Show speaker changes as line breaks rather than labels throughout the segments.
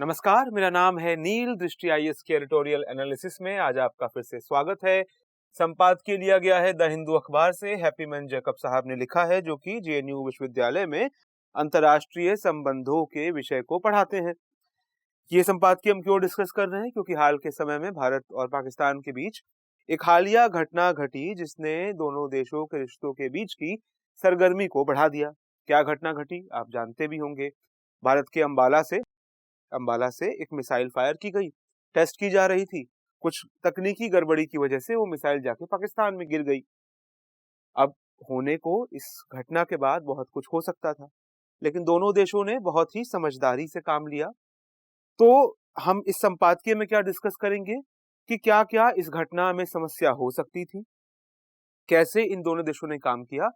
नमस्कार, मेरा नाम है नील। दृष्टि आईएएस के एडिटोरियल एनालिसिस में आज आपका फिर से स्वागत है। संपादकीय लिया गया है द हिंदू अखबार से। हैप्पी मैन जैकब साहब ने लिखा है, जो कि जेएनयू विश्वविद्यालय में अंतर्राष्ट्रीय संबंधों के विषय को पढ़ाते हैं। ये संपादकीय हम क्यों डिस्कस कर रहे हैं? क्योंकि हाल के समय में भारत और पाकिस्तान के बीच एक हालिया घटना घटी, जिसने दोनों देशों के रिश्तों के बीच की सरगर्मी को बढ़ा दिया। क्या घटना घटी आप जानते भी होंगे। भारत के अंबाला से एक मिसाइल फायर की गई, टेस्ट की जा रही थी। कुछ तकनीकी गड़बड़ी की वजह से वो मिसाइल जाके पाकिस्तान में गिर गई। अब होने को इस घटना के बाद बहुत कुछ हो सकता था, लेकिन दोनों देशों ने बहुत ही समझदारी से काम लिया। तो हम इस संपादकीय में क्या डिस्कस करेंगे कि क्या क्या इस घटना में समस्या हो सकती थी, कैसे इन दोनों देशों ने काम किया,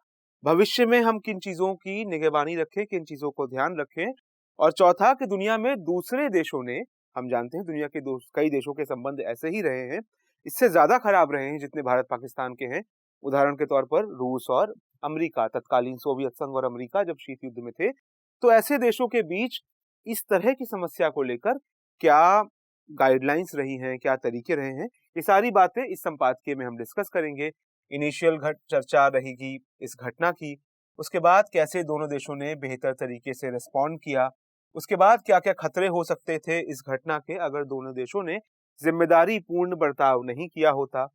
भविष्य में हम किन चीजों की निगरानी रखें, किन चीजों को ध्यान रखें, और चौथा कि दुनिया में दूसरे देशों ने, हम जानते हैं दुनिया के कई देशों के संबंध ऐसे ही रहे हैं, इससे ज्यादा खराब रहे हैं जितने भारत पाकिस्तान के हैं। उदाहरण के तौर पर रूस और अमेरिका, तत्कालीन सोवियत संघ और अमेरिका जब शीत युद्ध में थे, तो ऐसे देशों के बीच इस तरह की समस्या को लेकर क्या गाइडलाइंस रही हैं, क्या तरीके रहे हैं, ये सारी बातें इस संपादकीय में हम डिस्कस करेंगे। इनिशियल चर्चा रहेगी इस घटना की, उसके बाद कैसे दोनों देशों ने बेहतर तरीके से रिस्पॉन्ड किया, उसके बाद क्या क्या खतरे हो सकते थे इस घटना के अगर दोनों देशों ने जिम्मेदारी पूर्ण बर्ताव नहीं किया होता।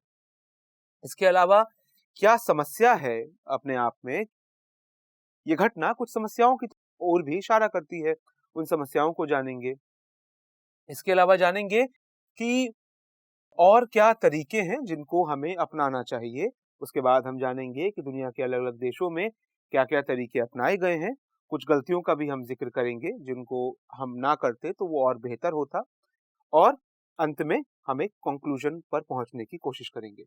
इसके अलावा क्या समस्या है अपने आप में, ये घटना कुछ समस्याओं की ओर भी इशारा करती है, उन समस्याओं को जानेंगे। इसके अलावा जानेंगे कि और क्या तरीके हैं जिनको हमें अपनाना चाहिए। उसके बाद हम जानेंगे कि दुनिया के अलग अलग देशों में क्या क्या तरीके अपनाए गए हैं। कुछ गलतियों का भी हम जिक्र करेंगे जिनको हम ना करते तो वो और बेहतर होता। और अंत में हम एक कंक्लूजन पर पहुंचने की कोशिश करेंगे।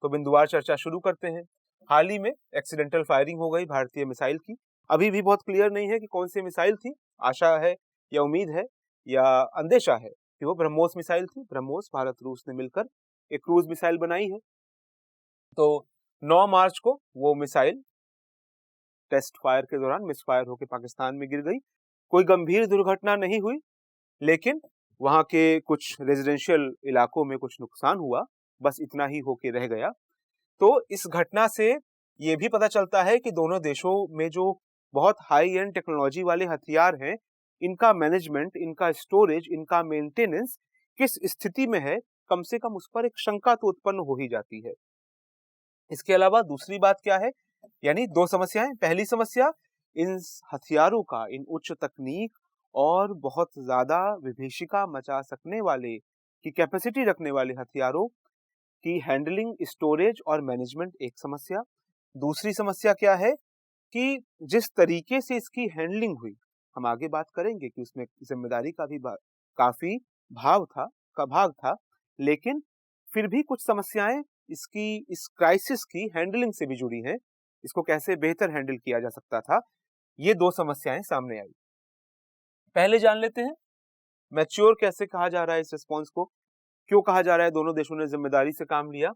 तो बिंदुवार चर्चा शुरू करते हैं। हाल ही में एक्सीडेंटल फायरिंग हो गई भारतीय मिसाइल की। अभी भी बहुत क्लियर नहीं है कि कौन सी मिसाइल थी। आशा है या उम्मीद है या अंदेशा है कि वो ब्रह्मोस मिसाइल थी। ब्रह्मोस भारत रूस ने मिलकर एक क्रूज मिसाइल बनाई है। तो 9 मार्च को वो मिसाइल टेस्ट फायर के दौरान मिसफायर होकर पाकिस्तान में गिर गई। कोई गंभीर दुर्घटना नहीं हुई, लेकिन वहां के कुछ रेजिडेंशियल इलाकों में कुछ नुकसान हुआ, बस इतना ही होके रह गया। तो इस घटना से ये भी पता चलता है कि दोनों देशों में जो बहुत हाई एंड टेक्नोलॉजी वाले हथियार हैं, इनका मैनेजमेंट, इनका स्टोरेज, इनका मेंटेनेंस किस स्थिति में है, कम से कम उस पर एक शंका तो उत्पन्न हो ही जाती है। इसके अलावा दूसरी बात क्या है, यानी दो समस्याएं। पहली समस्या, इन हथियारों का, इन उच्च तकनीक और बहुत ज्यादा विभीषिका मचा सकने वाले की कैपेसिटी रखने वाले हथियारों की हैंडलिंग, स्टोरेज और मैनेजमेंट एक समस्या। दूसरी समस्या क्या है कि जिस तरीके से इसकी हैंडलिंग हुई, हम आगे बात करेंगे कि उसमें जिम्मेदारी का भी काफी भाग था, लेकिन फिर भी कुछ समस्याएं इस क्राइसिस की हैंडलिंग से भी जुड़ी हैं। इसको कैसे बेहतर हैंडल किया जा सकता था, ये दो समस्याएं सामने आई। पहले जान लेते हैं मैच्योर कैसे कहा जा रहा है इस रिस्पॉन्स को, क्यों कहा जा रहा है दोनों देशों ने जिम्मेदारी से काम लिया।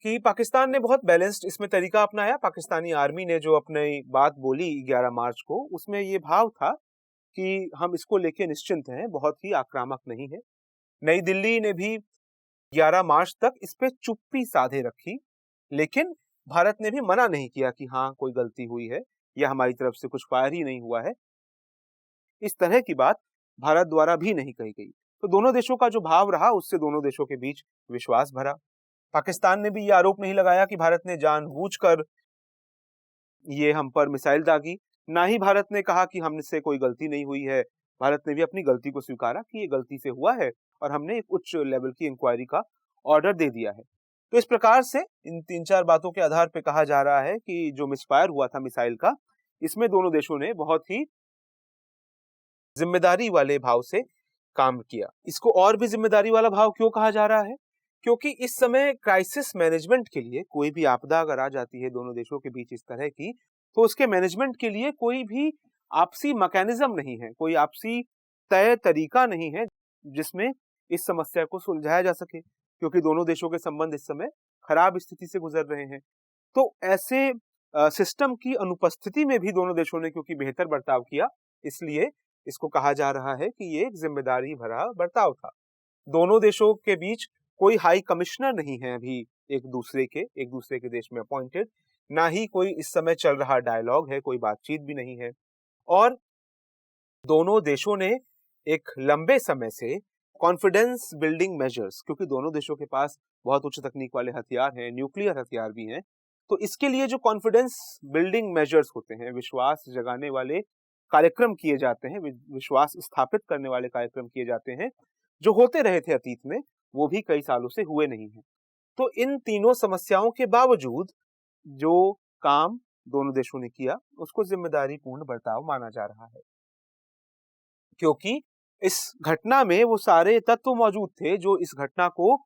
कि पाकिस्तान ने बहुत बैलेंस्ड इसमें तरीका अपनाया। पाकिस्तानी आर्मी ने जो अपनी बात बोली 11 मार्च को, उसमें ये भाव था कि हम इसको लेके निश्चिंत हैं, बहुत ही आक्रामक नहीं है। नई दिल्ली ने भी 11 मार्च तक इस पे चुप्पी साधे रखी, लेकिन भारत ने भी मना नहीं किया कि हाँ कोई गलती हुई है या हमारी तरफ से कुछ फायर ही नहीं हुआ है। इस तरह की बात भारत द्वारा भी नहीं कही गई। तो दोनों देशों का जो भाव रहा, उससे दोनों देशों के बीच विश्वास भरा। पाकिस्तान ने भी ये आरोप नहीं लगाया कि भारत ने जानबूझकर ये हम पर मिसाइल दागी। ना ही भारत ने कहा कि हमसे कोई गलती नहीं हुई है। भारत ने भी अपनी गलती को स्वीकारा कि ये गलती से हुआ है और हमने एक उच्च लेवल की इंक्वायरी का ऑर्डर दे दिया है। तो इस प्रकार से इन 3-4 बातों के आधार पर कहा जा रहा है कि जो मिसफायर हुआ था मिसाइल का, इसमें दोनों देशों ने बहुत ही जिम्मेदारी वाले भाव से काम किया। इसको और भी जिम्मेदारी वाला भाव क्यों कहा जा रहा है? क्योंकि इस समय क्राइसिस मैनेजमेंट के लिए, कोई भी आपदा अगर आ जाती है दोनों देशों के बीच इस तरह की, तो उसके मैनेजमेंट के लिए कोई भी आपसी मैकेनिज्म नहीं है, कोई आपसी तय तरीका नहीं है जिसमें इस समस्या को सुलझाया जा सके, क्योंकि दोनों देशों के संबंध इस समय खराब स्थिति से गुजर रहे हैं। तो ऐसे सिस्टम की अनुपस्थिति में भी दोनों देशों ने क्योंकि बेहतर बर्ताव किया, इसलिए इसको कहा जा रहा है कि ये एक जिम्मेदारी भरा बर्ताव था। दोनों देशों के बीच कोई हाई कमिश्नर नहीं है अभी एक दूसरे के देश में अपॉइंटेड, ना ही कोई इस समय चल रहा डायलॉग है, कोई बातचीत भी नहीं है। और दोनों देशों ने एक लंबे समय से कॉन्फिडेंस बिल्डिंग मेजर्स, क्योंकि दोनों देशों के पास बहुत उच्च तकनीक वाले हथियार हैं, न्यूक्लियर हथियार भी हैं, तो इसके लिए जो कॉन्फिडेंस बिल्डिंग मेजर्स होते हैं, विश्वास जगाने वाले कार्यक्रम किए जाते हैं, विश्वास स्थापित करने वाले कार्यक्रम किए जाते हैं, जो होते रहे थे अतीत में, वो भी कई सालों से हुए नहीं हैं। तो इन तीनों समस्याओं के बावजूद जो काम दोनों देशों ने किया उसको जिम्मेदारीपूर्ण बर्ताव माना जा रहा है, क्योंकि इस घटना में वो सारे तत्व मौजूद थे जो इस घटना को,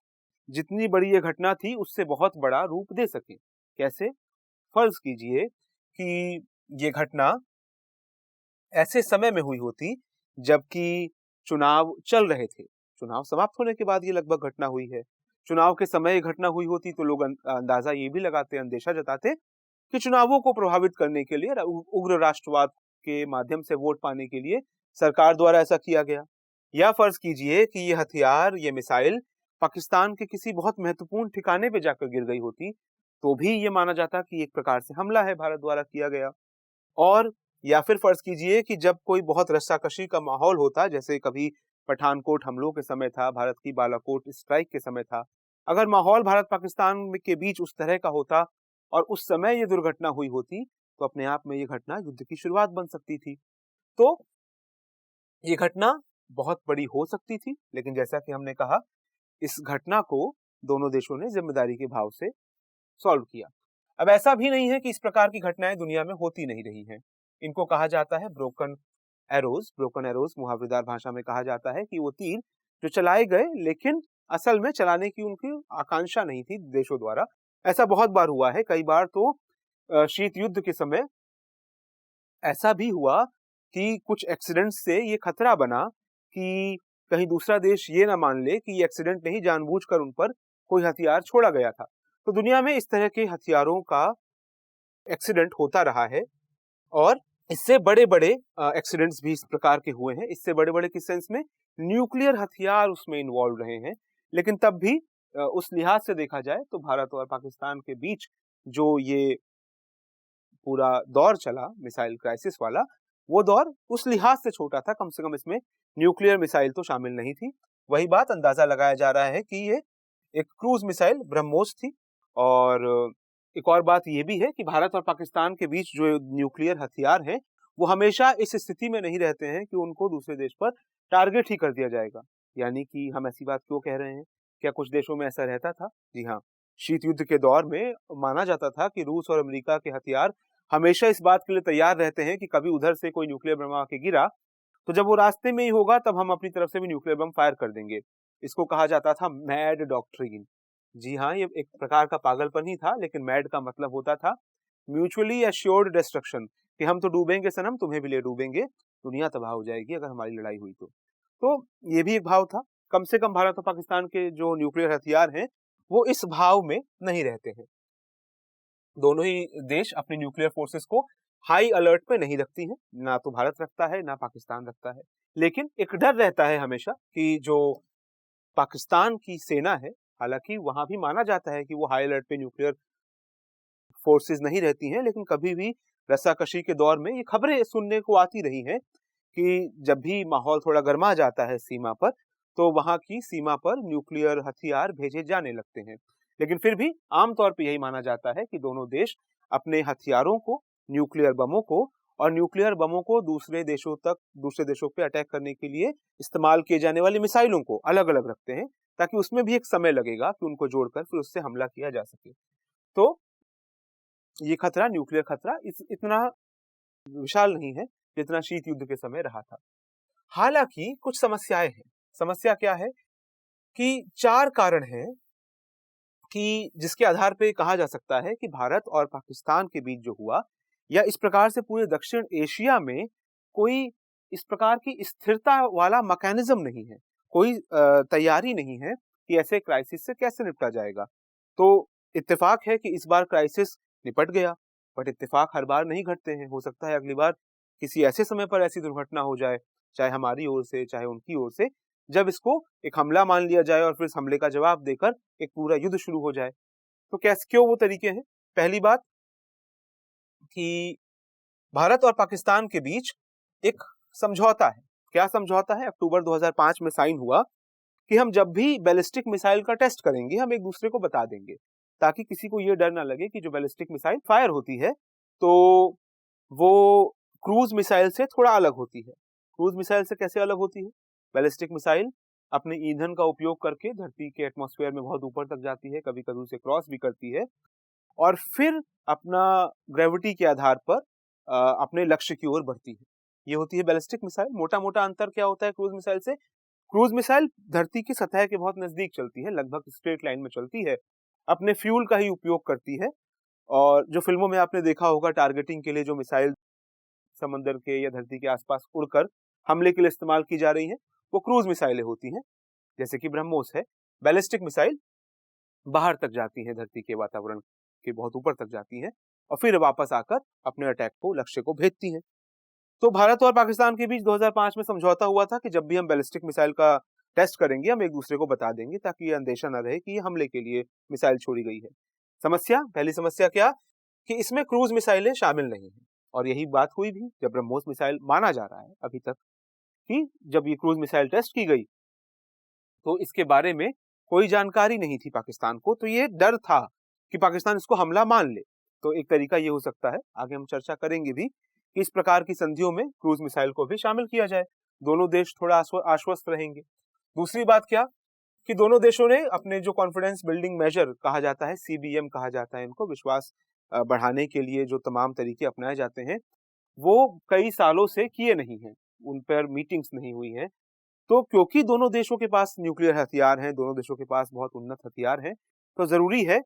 जितनी बड़ी ये घटना थी, उससे बहुत बड़ा रूप दे सके। कैसे? फर्ज कीजिए कि ये घटना ऐसे समय में हुई होती जबकि चुनाव चल रहे थे। चुनाव समाप्त होने के बाद ये लगभग घटना हुई है। चुनाव के समय ये घटना हुई होती तो लोग अंदाजा ये भी लगाते, अंदेशा जताते कि चुनावों को प्रभावित करने के लिए, उग्र राष्ट्रवाद के माध्यम से वोट पाने के लिए सरकार द्वारा ऐसा किया गया। या फर्ज कीजिए कि ये हथियार, ये मिसाइल पाकिस्तान के किसी बहुत महत्वपूर्ण ठिकाने पे जाकर गिर गई होती तो भी ये माना जाता कि एक प्रकार से हमला है भारत द्वारा किया गया। और या फिर फर्ज कीजिए कि जब कोई बहुत रस्साकशी का माहौल होता, जैसे कभी पठानकोट हमलों के समय था, भारत की बालाकोट स्ट्राइक के समय था, अगर माहौल भारत पाकिस्तान के बीच उस तरह का होता और उस समय ये दुर्घटना हुई होती तो अपने आप में ये घटना युद्ध की शुरुआत बन सकती थी। तो ये घटना बहुत बड़ी हो सकती थी, लेकिन जैसा कि हमने कहा, इस घटना को दोनों देशों ने जिम्मेदारी के भाव से सॉल्व किया। अब ऐसा भी नहीं है कि इस प्रकार की घटनाएं दुनिया में होती नहीं रही हैं। इनको कहा जाता है ब्रोकन एरोज मुहावरेदार भाषा में कहा जाता है कि वो तीर जो चलाए गए लेकिन असल में चलाने की उनकी आकांक्षा नहीं थी देशों द्वारा। ऐसा बहुत बार हुआ है। कई बार तो शीत युद्ध के समय ऐसा भी हुआ कि कुछ एक्सीडेंट से ये खतरा बना कि कहीं दूसरा देश ये ना मान ले कि ये एक्सीडेंट नहीं, जानबूझकर उन पर कोई हथियार छोड़ा गया था। तो दुनिया में इस तरह के हथियारों का एक्सीडेंट होता रहा है और इससे बड़े-बड़े एक्सीडेंट्स भी इस प्रकार के हुए हैं। इससे बड़े-बड़े किस सेंस में? न्यूक्लियर हथियार उसमें इन्वॉल्व रहे हैं। लेकिन तब भी उस लिहाज से देखा जाए तो भारत और पाकिस्तान के बीच जो ये पूरा दौर चला मिसाइल क्राइसिस वाला, वो दौर उस लिहाज से छोटा था, कम से कम इसमें न्यूक्लियर मिसाइल तो शामिल नहीं थी। वही बात अंदाजा लगाया जा रहा है कि ये एक क्रूज मिसाइल ब्रह्मोस थी। और एक और बात ये भी है कि भारत और पाकिस्तान के बीच जो न्यूक्लियर हथियार हैं, वो हमेशा इस स्थिति में नहीं रहते हैं कि उनको दूसरे देश पर टारगेट ही कर दिया जाएगा। यानी कि हम ऐसी बात क्यों कह रहे हैं? क्या कुछ देशों में ऐसा रहता था? जी हाँ, शीत युद्ध के दौर में माना जाता था कि रूस और अमेरिका के हथियार हमेशा इस बात के लिए तैयार रहते हैं कि कभी उधर से कोई न्यूक्लियर बम आके गिरा तो जब वो रास्ते में ही होगा तब हम अपनी तरफ से भी न्यूक्लियर बम फायर कर देंगे। इसको कहा जाता था मैड डॉक्ट्रिन। जी हाँ, ये एक प्रकार का पागलपन ही था, लेकिन मैड का मतलब होता था म्यूचुअली एश्योर्ड डिस्ट्रक्शन, कि हम तो डूबेंगे सनम, तुम्हें भी ले डूबेंगे, दुनिया तबाह हो जाएगी अगर हमारी लड़ाई हुई तो ये भी एक भाव था। कम से कम भारत और पाकिस्तान के जो न्यूक्लियर हथियार हैं वो इस भाव में नहीं रहते हैं। दोनों ही देश अपनी न्यूक्लियर फोर्सेस को हाई अलर्ट पे नहीं रखती हैं, ना तो भारत रखता है ना पाकिस्तान रखता है। लेकिन एक डर रहता है हमेशा कि जो पाकिस्तान की सेना है, हालांकि वहां भी माना जाता है कि वो हाई अलर्ट पे न्यूक्लियर फोर्सेस नहीं रहती हैं, लेकिन कभी भी रस्साकशी के दौर में ये खबरें सुनने को आती रही हैं कि जब भी माहौल थोड़ा गर्मा जाता है सीमा पर, तो वहां की सीमा पर न्यूक्लियर हथियार भेजे जाने लगते हैं। लेकिन फिर भी आमतौर पर यही माना जाता है कि दोनों देश अपने हथियारों को, न्यूक्लियर बमों को और न्यूक्लियर बमों को दूसरे देशों पे अटैक करने के लिए इस्तेमाल किए जाने वाली मिसाइलों को अलग अलग रखते हैं, ताकि उसमें भी एक समय लगेगा कि उनको जोड़कर फिर उससे हमला किया जा सके। तो ये खतरा, न्यूक्लियर खतरा इतना विशाल नहीं है जितना शीत युद्ध के समय रहा था। हालांकि कुछ समस्याएं हैं। समस्या क्या है कि 4 कारण हैं कि जिसके आधार पे कहा जा सकता है कि भारत और पाकिस्तान के बीच जो हुआ, या इस प्रकार से पूरे दक्षिण एशिया में कोई इस प्रकार की स्थिरता वाला मैकेनिज्म नहीं है, कोई तैयारी नहीं है कि ऐसे क्राइसिस से कैसे निपटा जाएगा। तो इत्तेफाक है कि इस बार क्राइसिस निपट गया, बट इत्तेफाक हर बार नहीं घटते हैं। हो सकता है अगली बार किसी ऐसे समय पर ऐसी दुर्घटना हो जाए चाहे हमारी ओर से चाहे उनकी ओर से, जब इसको एक हमला मान लिया जाए और फिर इस हमले का जवाब देकर एक पूरा युद्ध शुरू हो जाए। तो कैसे क्यों वो तरीके हैं? पहली बात कि भारत और पाकिस्तान के बीच एक समझौता है। क्या समझौता है? अक्टूबर 2005 में साइन हुआ कि हम जब भी बैलिस्टिक मिसाइल का टेस्ट करेंगे हम एक दूसरे को बता देंगे, ताकि किसी को ये डर ना लगे कि जो बैलिस्टिक मिसाइल फायर होती है तो वो क्रूज मिसाइल से थोड़ा अलग होती है। क्रूज मिसाइल से कैसे अलग होती है? बैलिस्टिक मिसाइल अपने ईंधन का उपयोग करके धरती के एटमॉस्फेयर में बहुत ऊपर तक जाती है, कभी कभी उसे क्रॉस भी करती है और फिर अपना ग्रेविटी के आधार पर अपने लक्ष्य की ओर बढ़ती है। ये होती है बैलिस्टिक मिसाइल। मोटा मोटा अंतर क्या होता है क्रूज मिसाइल से? क्रूज मिसाइल धरती की सतह के बहुत नजदीक चलती है, लगभग स्ट्रेट लाइन में चलती है, अपने फ्यूल का ही उपयोग करती है। और जो फिल्मों में आपने देखा होगा टारगेटिंग के लिए जो मिसाइल समंदर के या धरती के आसपास उड़कर हमले के लिए इस्तेमाल की जा रही हैं, वो क्रूज मिसाइलें होती हैं, जैसे कि ब्रह्मोस है। बैलिस्टिक मिसाइल बाहर तक जाती हैं, धरती के वातावरण के बहुत ऊपर तक जाती हैं और फिर वापस आकर अपने अटैक को, लक्ष्य को भेजती हैं। तो भारत और पाकिस्तान के बीच 2005 में समझौता हुआ था कि जब भी हम बैलिस्टिक मिसाइल का टेस्ट करेंगे हम एक दूसरे को बता देंगे, ताकि ये अंदेशा न रहे कि ये हमले के लिए मिसाइल छोड़ी गई है। पहली समस्या क्या कि इसमें क्रूज मिसाइलें शामिल नहीं है। और यही बात हुई भी जब ब्रह्मोस मिसाइल माना जा रहा है अभी तक कि जब ये क्रूज मिसाइल टेस्ट की गई तो इसके बारे में कोई जानकारी नहीं थी पाकिस्तान को, तो ये डर था कि पाकिस्तान इसको हमला मान ले। तो एक तरीका ये हो सकता है, आगे हम चर्चा करेंगे भी, कि इस प्रकार की संधियों में क्रूज मिसाइल को भी शामिल किया जाए, दोनों देश थोड़ा आश्वस्त रहेंगे। दूसरी बात क्या कि दोनों देशों ने अपने जो कॉन्फिडेंस बिल्डिंग मेजर कहा जाता है, CBM कहा जाता है इनको, विश्वास बढ़ाने के लिए जो तमाम तरीके अपनाए जाते हैं वो कई सालों से किए नहीं हैं, उन पर मीटिंग्स नहीं हुई हैं। तो क्योंकि दोनों देशों के पास न्यूक्लियर हथियार हैं, दोनों देशों के पास बहुत उन्नत हथियार हैं, तो जरूरी है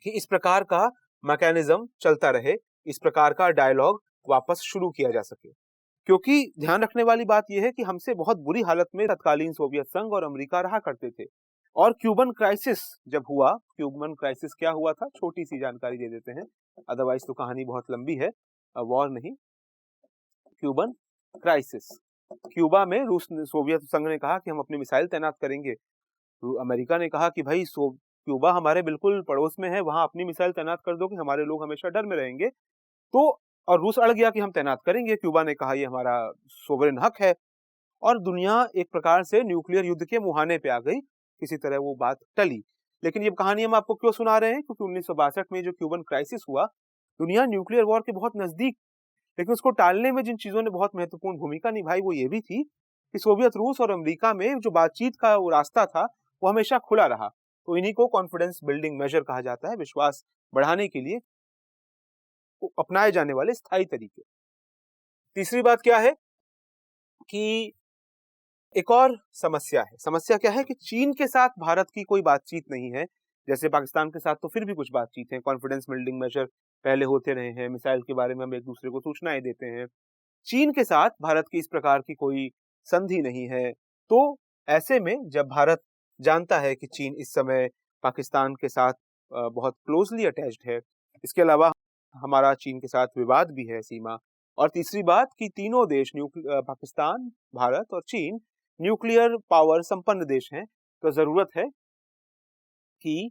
कि इस प्रकार का मैकेनिज्म चलता रहे, इस प्रकार का डायलॉग वापस शुरू किया जा सके। क्योंकि ध्यान रखने वाली बात यह है कि हमसे बहुत बुरी हालत में तत्कालीन सोवियत संघ और अमेरिका रहा करते थे। और क्यूबन क्राइसिस जब हुआ, क्यूबन क्राइसिस क्या हुआ था, छोटी सी जानकारी दे देते हैं, अदरवाइज तो कहानी बहुत लंबी है। वॉर नहीं, क्यूबन क्राइसिस। क्यूबा में रूस सोवियत संघ ने कहा कि हम अपनी मिसाइल तैनात करेंगे। अमेरिका ने कहा कि भाई क्यूबा हमारे बिल्कुल पड़ोस में है, वहां अपनी मिसाइल तैनात कर दो कि हमारे लोग हमेशा डर में रहेंगे। तो और रूस अड़ गया कि हम तैनात करेंगे। क्यूबा ने कहा ये हमारा सोवरेन हक है। और दुनिया एक प्रकार से न्यूक्लियर युद्ध के मुहाने पे आ गई, किसी तरह वो बात टली। लेकिन ये कहानी हम आपको क्यों सुना रहे हैं? क्योंकि 1962 में जो क्यूबन क्राइसिस हुआ, दुनिया न्यूक्लियर वॉर के बहुत नजदीक, लेकिन उसको टालने में जिन चीजों ने बहुत महत्वपूर्ण भूमिका निभाई वो ये भी थी कि सोवियत रूस और अमेरिका में जो बातचीत का वो रास्ता था वो हमेशा खुला रहा। तो इन्हीं को कॉन्फिडेंस बिल्डिंग मेजर कहा जाता है, विश्वास बढ़ाने के लिए अपनाए जाने वाले स्थायी तरीके। तीसरी बात क्या है कि एक और समस्या क्या है कि चीन के साथ भारत की कोई बातचीत नहीं है। जैसे पाकिस्तान के साथ तो फिर भी कुछ बातचीत है, कॉन्फिडेंस बिल्डिंग मेजर पहले होते रहे हैं, मिसाइल के बारे में हम एक दूसरे को सूचनाएं देते हैं। चीन के साथ भारत की इस प्रकार की कोई संधि नहीं है। तो ऐसे में जब भारत जानता है कि चीन इस समय पाकिस्तान के साथ बहुत क्लोजली अटैच्ड है, इसके अलावा हमारा चीन के साथ विवाद भी है, सीमा। और तीसरी बात कि तीनों देश पाकिस्तान, भारत और चीन न्यूक्लियर पावर संपन्न देश हैं, तो जरूरत है कि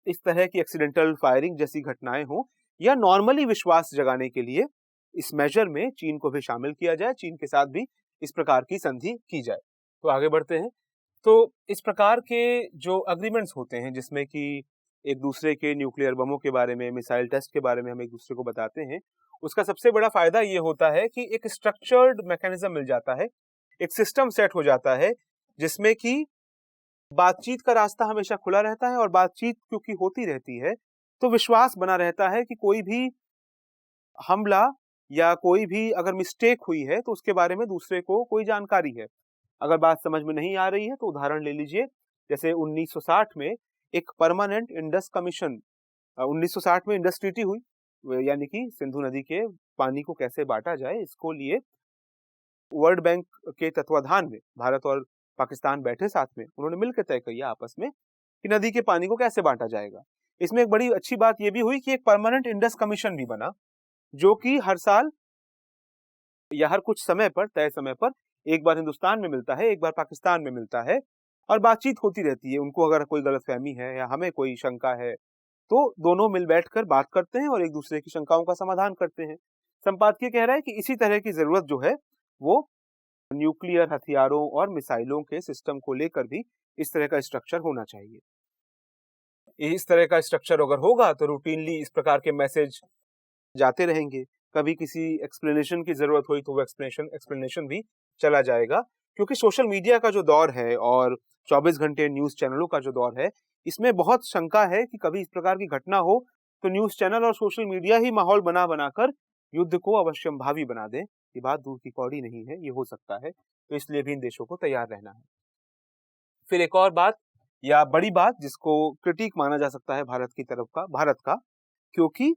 इस तरह की एक्सीडेंटल फायरिंग जैसी घटनाएं हो या नॉर्मली विश्वास जगाने के लिए इस मेजर में चीन को भी शामिल किया जाए, चीन के साथ भी इस प्रकार की संधि की जाए। तो आगे बढ़ते हैं। तो इस प्रकार के जो अग्रीमेंट्स होते हैं जिसमें कि एक दूसरे के न्यूक्लियर बमों के बारे में, मिसाइल टेस्ट के बारे में हम एक दूसरे को बताते हैं, उसका सबसे बड़ा फायदा ये होता है कि एक स्ट्रक्चर्ड मैकेनिज्म मिल जाता है, एक सिस्टम सेट हो जाता है जिसमें कि बातचीत का रास्ता हमेशा खुला रहता है। और बातचीत क्योंकि होती रहती है तो विश्वास बना रहता है कि कोई भी हमला या कोई भी अगर मिस्टेक हुई है तो उसके बारे में दूसरे को कोई जानकारी है। अगर बात समझ में नहीं आ रही है तो उदाहरण ले लीजिए, जैसे 1960 में एक परमानेंट इंडस कमीशन, 1960 में इंडस ट्रीटी हुई, यानी कि सिंधु नदी के पानी को कैसे बांटा जाए, इसको लिए वर्ल्ड बैंक के तत्वाधान में भारत और पाकिस्तान बैठे साथ में, उन्होंने मिलकर तय किया आपस में कि नदी के पानी को कैसे बांटा जाएगा। इसमें एक बड़ी अच्छी बात यह भी हुई कि एक परमानेंट इंडस कमीशन भी बना, जो कि हर साल या हर कुछ समय पर, तय समय पर एक बार हिंदुस्तान में मिलता है, एक बार पाकिस्तान में मिलता है और बातचीत होती रहती है। उनको अगर कोई गलतफहमी है या हमें कोई शंका है तो दोनों मिल बैठकर बात करते हैं और एक दूसरे की शंकाओं का समाधान करते हैं। संपादकीय कह रहा है कि इसी तरह की जरूरत जो है वो न्यूक्लियर हथियारों और मिसाइलों के सिस्टम को लेकर भी इस तरह का स्ट्रक्चर होना चाहिए। इस तरह का स्ट्रक्चर अगर होगा तो रूटीनली इस प्रकार के मैसेज जाते रहेंगे। कभी किसी एक्सप्लेनेशन की जरूरत हुई तो वो एक्सप्लेनेशन भी चला जाएगा, क्योंकि सोशल मीडिया का जो दौर है और 24 घंटे न्यूज चैनलों का जो दौर है, इसमें बहुत शंका है कि कभी इस प्रकार की घटना हो तो न्यूज चैनल और सोशल मीडिया ही माहौल बनाकर युद्ध को अवश्यंभावी बना दे। ये बात दूर की कौड़ी नहीं है, ये हो सकता है। तो इसलिए भी इन देशों को तैयार रहना है। फिर एक और बात या बड़ी बात जिसको क्रिटिक माना जा सकता है भारत का, क्योंकि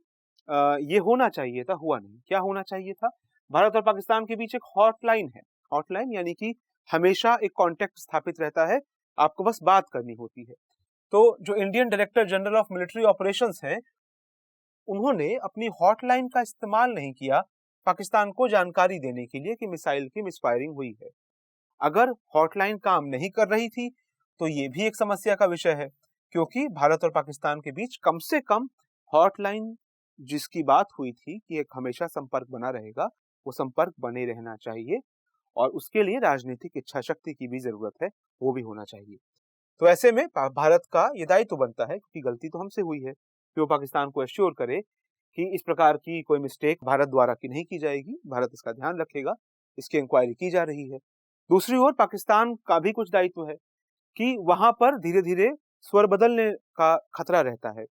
ये होना चाहिए था, हुआ नहीं। क्या होना चाहिए था? भारत और पाकिस्तान के बीच एक हॉटलाइन है। हॉटलाइन यानी कि हमेशा एक कांटेक्ट स्थापित रहता है, आपको बस बात करनी होती है। तो जो Indian director general of military operations हैं, उन्होंने अपनी हॉटलाइन का इस्तेमाल नहीं किया पाकिस्तान को जानकारी देने के लिए कि मिसाइल की मिसफायरिंग हुई है। अगर हॉटलाइन काम नहीं कर रही थी तो ये भी एक समस्या का विषय है, क्योंकि भारत और पाकिस्तान के बीच कम से कम हॉटलाइन जिसकी बात हुई थी कि एक हमेशा संपर्क बना रहेगा, वो संपर्क बने रहना चाहिए और उसके लिए राजनीतिक इच्छा शक्ति की भी जरूरत है, वो भी होना चाहिए। तो ऐसे में भारत का ये दायित्व बनता है, क्योंकि गलती तो हमसे हुई है, कि वो पाकिस्तान को एश्योर करे कि इस प्रकार की कोई मिस्टेक भारत द्वारा की नहीं की जाएगी, भारत इसका ध्यान रखेगा, इसकी इंक्वायरी की जा रही है। दूसरी ओर पाकिस्तान का भी कुछ दायित्व है कि वहां पर धीरे धीरे स्वर बदलने का खतरा रहता है,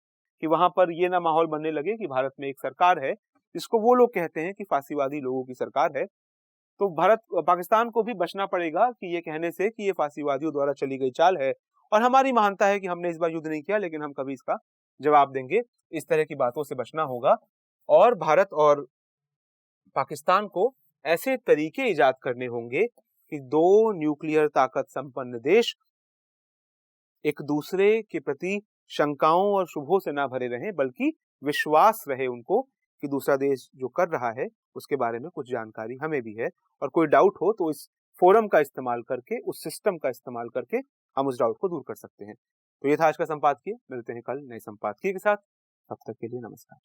कि वहां पर ये ना माहौल बनने लगे कि भारत में एक सरकार है जिसको वो लोग कहते हैं कि फांसीवादी लोगों की सरकार है। तो पाकिस्तान को भी बचना पड़ेगा कि ये कहने से कि ये फांसीवादियों द्वारा चली गई चाल है और हमारी महानता है कि हमने इस बार युद्ध नहीं किया, लेकिन हम कभी इसका जवाब देंगे। इस तरह की बातों से बचना होगा और भारत और पाकिस्तान को ऐसे तरीके इजाद करने होंगे कि दो न्यूक्लियर ताकत संपन्न देश एक दूसरे के प्रति शंकाओं और शुभों से ना भरे रहें, बल्कि विश्वास रहे उनको कि दूसरा देश जो कर रहा है उसके बारे में कुछ जानकारी हमें भी है, और कोई डाउट हो तो इस फोरम का इस्तेमाल करके, उस सिस्टम का इस्तेमाल करके हम उस डाउट को दूर कर सकते हैं। तो ये था आज का संपादकीय। मिलते हैं कल नए संपादकीय के साथ। तब तक के लिए नमस्कार।